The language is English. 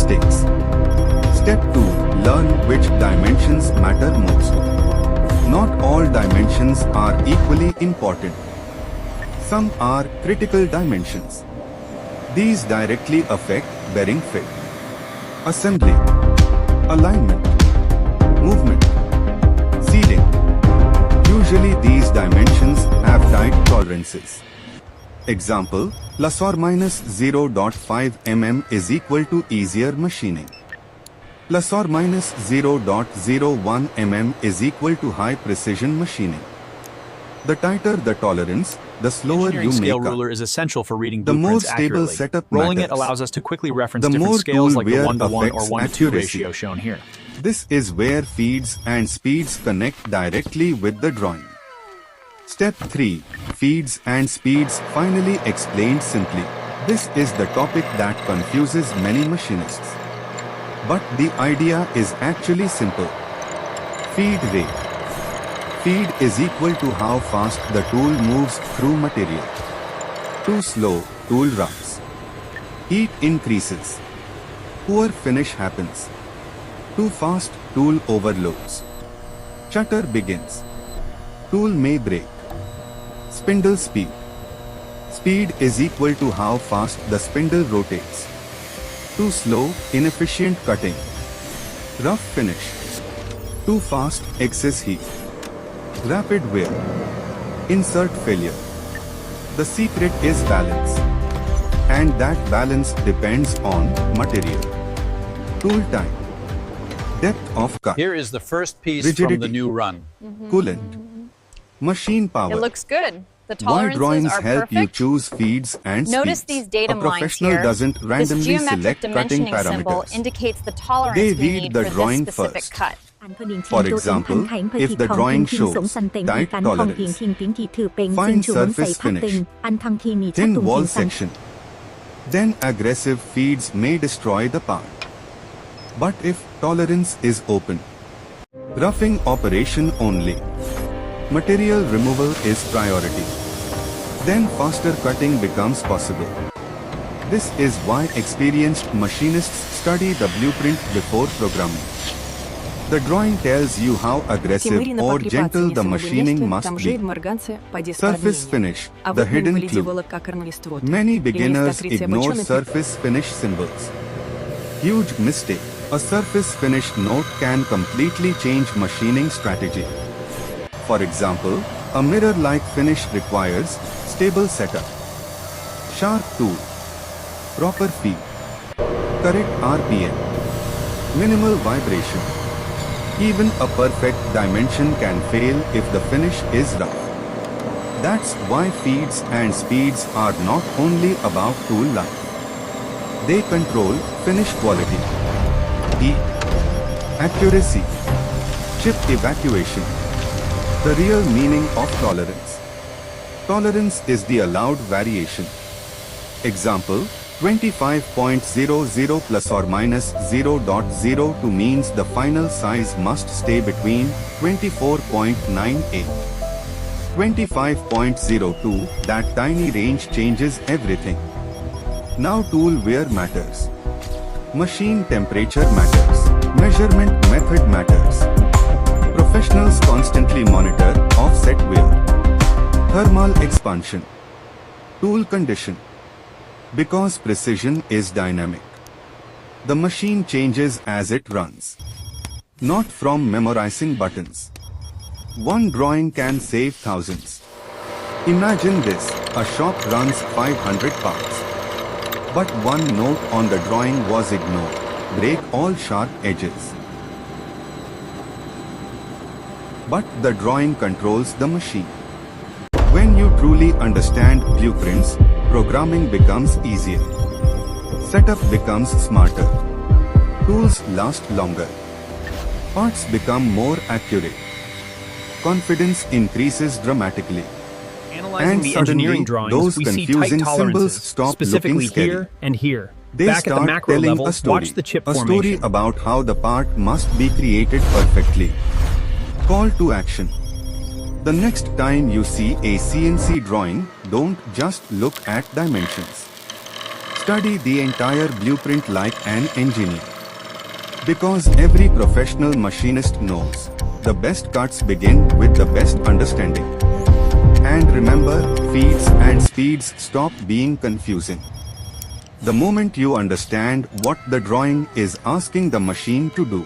mistakes. Step 2. Learn which dimensions matter most. Not all dimensions are equally important. Some are critical dimensions. These directly affect bearing fit, assembly, alignment, movement, sealing. Usually these dimensions have tight tolerances. Example, plus or minus 0.5 mm is equal to easier machining. Plus or minus 0.01 mm is equal to high precision machining. The tighter the tolerance, the slower you Engineering make scale up. ruler is essential for reading The more blueprints stable accurately. setup Rolling it matters. allows us to quickly reference The different more scales tool like the wear 1:1 or affects 1:2 accuracy. ratio shown here. This is where feeds and speeds connect directly with the drawing. Step 3. Feeds and speeds finally explained simply. This is the topic that confuses many machinists. But the idea is actually simple. Feed rate. Feed is equal to how fast the tool moves through material. Too slow, tool roughs. Heat increases. Poor finish happens. Too fast, tool overloads. Chutter begins. Tool may break. Spindle speed. Speed is equal to how fast the spindle rotates. Too slow, inefficient cutting. Rough finish. Too fast, excess heat. Rapid wear. Insert failure. The secret is balance. And that balance depends on material, tool time, depth of cut, Here is the first piece rigidity, from the new run. coolant, machine power. It looks good. The While tolerances drawings are help you perfect. choose feeds and Notice speeds, these datum a lines professional here. doesn't This randomly geometric select cutting dimensioning symbol parameters. indicates the tolerance They we read need the for drawing this specific first. cut. For example, if the drawing shows tight tolerance, fine surface finish, thin wall section, then aggressive feeds may destroy the part. But if tolerance is open, roughing operation only, material removal is priority, then faster cutting becomes possible. This is why experienced machinists study the blueprint before programming. The drawing tells you how aggressive or gentle the machining must be. Surface finish, the hidden clue. Many beginners ignore surface finish symbols. Huge mistake. A surface finish note can completely change machining strategy. For example, a mirror-like finish requires stable setup, sharp tool, proper feed, correct RPM, minimal vibration. Even a perfect dimension can fail if the finish is rough. That's why feeds and speeds are not only about tool life. They control finish quality, heat, accuracy, chip evacuation. The real meaning of tolerance. Tolerance is the allowed variation. Example, 25.00 plus or minus 0.02 means the final size must stay between 24.98. 25.02, that tiny range changes everything. Now tool wear matters. Machine temperature matters. Measurement method matters. Professionals constantly monitor offset wear, thermal expansion, tool condition. Because precision is dynamic. The machine changes as it runs, not from memorizing buttons. One drawing can save thousands. Imagine this, a shop runs 500 parts. But one note on the drawing was ignored. Break all sharp edges. But the drawing controls the machine. When you truly understand blueprints, programming becomes easier. Setup becomes smarter. Tools last longer. Parts become more accurate. Confidence increases dramatically. Analyzing And the suddenly, engineering drawings, those we see tight confusing symbols tolerances, stop specifically looking scary. here and here. They Back at the start macro telling level, a story, watch the chip a story formation. about how the part must be created perfectly. Call to action. The next time you see a CNC drawing, don't just look at dimensions. Study the entire blueprint like an engineer. Because every professional machinist knows, the best cuts begin with the best understanding. And remember, feeds and speeds stop being confusing. The moment you understand what the drawing is asking the machine to do.